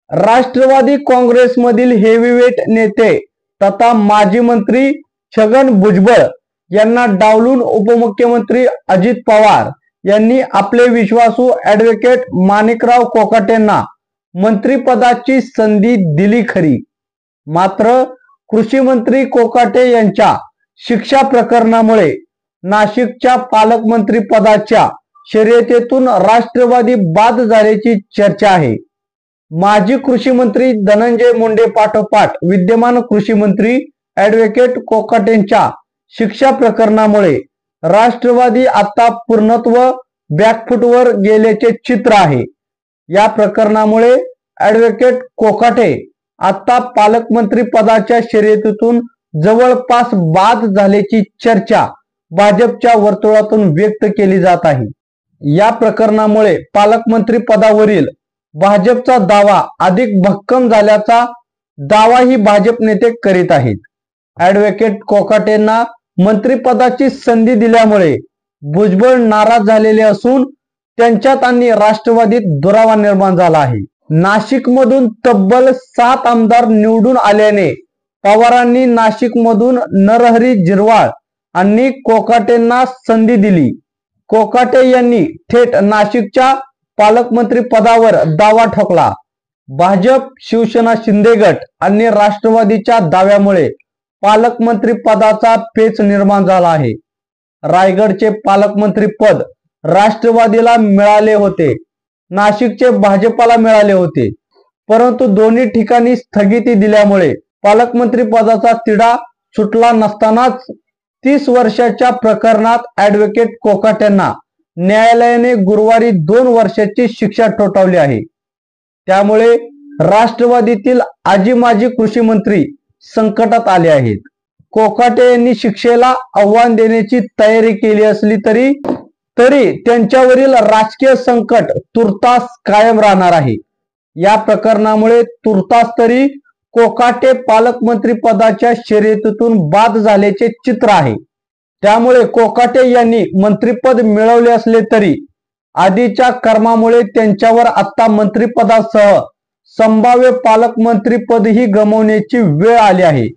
राष्ट्रवादी काँग्रेसमधील हेवीवेट नेते तथा माजी मंत्री छगन भुजबळ यांना डावलून उपमुख्यमंत्री अजित पवार यांनी आपले विश्वासू ॲडव्होकेट माणिकराव कोकाटेंना मंत्रिपदाची संधी दिली खरी, मात्र कृषी मंत्री कोकाटे यांच्या शिक्षा प्रकरणामुळे नाशिकच्या पालकमंत्री पदाच्या शर्यतीतून राष्ट्रवादी बाद झाल्याची चर्चा आहे। माजी कृषी मंत्री धनंजय मुंडे पाठोपाठ विद्यमान कृषी मंत्री ॲडव्होकेट कोकाटेंच्या शिक्षा प्रकरणामुळे राष्ट्रवादी आता पूर्णत्व बॅकफूटवर गेल्याचे चित्र आहे। या प्रकरणामुळे ॲडव्होकेट कोकाटे आता पालकमंत्री पदाच्या शर्यतीतून जवळपास बाद झाल्याची चर्चा भाजपच्या वर्तुळातून व्यक्त केली जात आहे। या प्रकरणामुळे पालकमंत्री पदावरील भाजपचा दावा अधिक भक्कम झाल्याचा दावाही भाजप नेते करीत आहेत। ॲडव्होकेट कोकाटेंना मंत्रिपदाची संधी दिल्यामुळे भुजबळ नाराज झालेले असून त्यांच्यात आणि राष्ट्रवादीत दुरावा निर्माण झाला आहे। नाशिकमधून तब्बल 7 आमदार निवडून आल्याने पवारांनी नाशिकमधून नरहरी झिरवाळ आणि कोकाटेंना संधी दिली। कोकाटे यांनी थेट नाशिकच्या पालकमंत्री पदावर दावा ठोकला। भाजप, शिवसेना, शिंदे गट आणि राष्ट्रवादीच्या दाव्यामुळे पालकमंत्री पदाचा पेच निर्माण झाला आहे। रायगडचे पालकमंत्री पद राष्ट्रवादीला मिळाले होते, नाशिकचे भाजपाला मिळाले होते, परंतु दोन्ही ठिकाणी स्थगिती दिल्यामुळे पालकमंत्री पदाचा तिढा सुटला नसतानाच 30 वर्षाच्या प्रकरणात ॲडव्होकेट कोकाटेंना न्यायालयाने गुरुवारी 2 वर्षाची शिक्षा ठोठावली आहे। त्यामुळे राष्ट्रवादीतील आजी माजी कृषी मंत्री संकटात आले आहेत। कोकाटे यांनी शिक्षेला आव्हान देण्याची तयारी केली असली तरी त्यांच्यावरील राजकीय संकट तुर्तास कायम राहणार आहे। या प्रकरणामुळे तुर्तास तरी कोकाटे पालकमंत्री पदाच्या शर्यतीतून बाद झाल्याचे चित्र आहे। त्यामुळे कोकाटे यांनी मंत्रिपद मिळवले असले तरी आधीच्या कर्मामुळे त्यांच्यावर आता मंत्रिपदासह संभाव्य पालकमंत्रीपदही गमावण्याची वेळ आली आहे।